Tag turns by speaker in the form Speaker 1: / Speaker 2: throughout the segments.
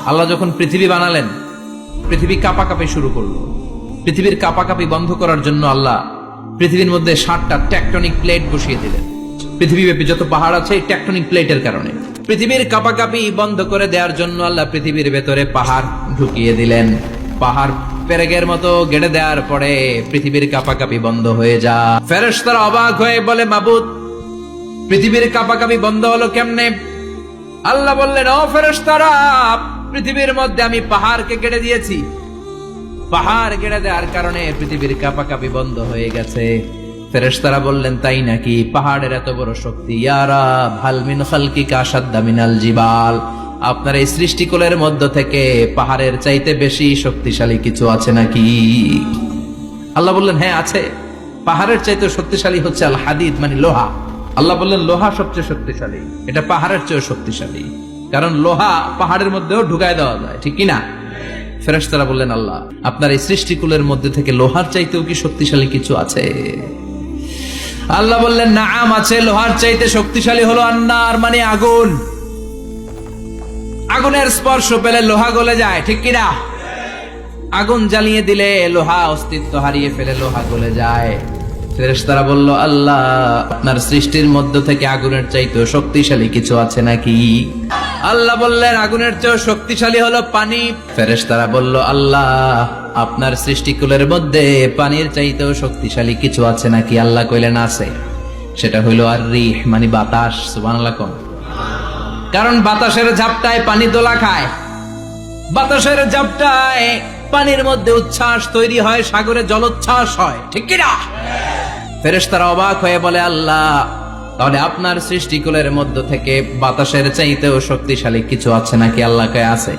Speaker 1: আল্লাহ যখন পৃথিবী বানালেন, পৃথিবী কাঁপাকাঁপি শুরু করলো। পৃথিবীর কাঁপাকাঁপি বন্ধ করার জন্য আল্লাহ পৃথিবীর মধ্যে 7টা টেকটনিক প্লেট বসিয়ে দিলেন। পৃথিবীব্যাপী যত পাহাড় আছে এই টেকটনিক প্লেটের কারণে পৃথিবীর কাঁপাকাঁপি বন্ধ করে দেওয়ার জন্য আল্লাহ পৃথিবীর ভেতরে পাহাড় ঢুকিয়ে দিলেন। পাহাড় পেরেকের মতো গেড়ে দেওয়ার পরে পৃথিবীর কাঁপাকাঁপি বন্ধ হয়ে যায়। ফেরেশতারা অবাক হয়ে বলে, মাবুদ, পৃথিবীর কাঁপাকাঁপি বন্ধ হলো কেমনে? আল্লাহ বললেন, ও ফেরেশতারা, পৃথিবীর মধ্যে আমি পাহাড়কে গেড়ে দিয়েছি। পাহাড় গেড়ে দেওয়ার কারণে পৃথিবীর কাঁপাকাঁপি বন্ধ হয়ে গেছে। ফেরেশতারা বললেন, তাই নাকি? পাহাড়ের এত বড় শক্তি। ইয়া রাব, হাল মিন খালকিকা আশাদ্দা মিনাল জিবাল। আপনার এই সৃষ্টিকুলের মধ্য থেকে পাহাড়ের চাইতে বেশি শক্তিশালী কিছু আছে নাকি? আল্লাহ বললেন, হ্যাঁ আছে। পাহাড়ের চাইতে শক্তিশালী হচ্ছে আল হাদিদ, মানে লোহা। আল্লাহ বললেন, লোহা সবচেয়ে শক্তিশালী, এটা পাহাড়ের চেয়ে শক্তিশালী, কারণ লোহা পাহাড়ের মধ্যেও ঢুকায় দেওয়া যায়, ঠিক কিনা? ফেরেশতারা বললেন, আল্লাহ, আপনার এই সৃষ্টিকুলের মধ্যে থেকে লোহার চাইতেও কি শক্তিশালী কিছু আছে? আল্লাহ বললেন, নাআম আছে। লোহার চাইতে শক্তিশালী হলো আন্নার, মানে আগুন। আগুনের স্পর্শ পেলে লোহা গলে যায়, ঠিক কিনা? আগুন জ্বালিয়ে দিলে লোহা অস্তিত্ব হারিয়ে ফেলে, লোহা গলে যায়। ফেরেশতারা বলল, আল্লাহ, আপনার সৃষ্টির মধ্য থেকে আগুনের চাইতেও শক্তিশালী কিছু আছে নাকি? আল্লাহ বললেন, আগুনের চেয়েও শক্তিশালী হলো পানি। ফেরেশতারা বলল, আল্লাহ, আপনার সৃষ্টিকুলের মধ্যে পানির চাইতেও শক্তিশালী কিছু আছে নাকি? আল্লাহ কইলেন, আছে। সেটা হইল আর রিহ, মানে বাতাস। সুবহানাল্লাহ কোন? কারণ বাতাসের ঝাপটায় পানি দোলা খায়, বাতাসের ঝাপটায় পানির মধ্যে উচ্ছ্বাস তৈরি হয়, সাগরে জলোচ্ছ্বাস হয়, ঠিক কিনা? ফেরেশতারা অবাক হয়ে বলে, আল্লাহ, তাহলে আপনার সৃষ্টিকুলের মধ্য থেকে বাতাসের চাইতেও শক্তিশালী কিছু আছে নাকি? আল্লাহ কয়, আছে।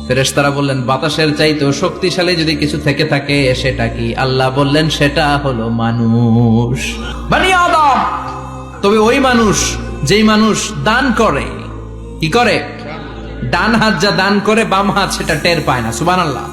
Speaker 1: ফেরেশতারা বললেন, বাতাসের চাইতেও শক্তিশালী যদি কিছু থেকে থাকে সেটা কি? আল্লাহ বললেন, সেটা হলো মানুষ, বনি আদম। তবে ওই মানুষ, যেই মানুষ দান করে, কি করে? ডান হাত যা দান করে, বাম হাত সেটা টের পায় না। সুবহানাল্লাহ।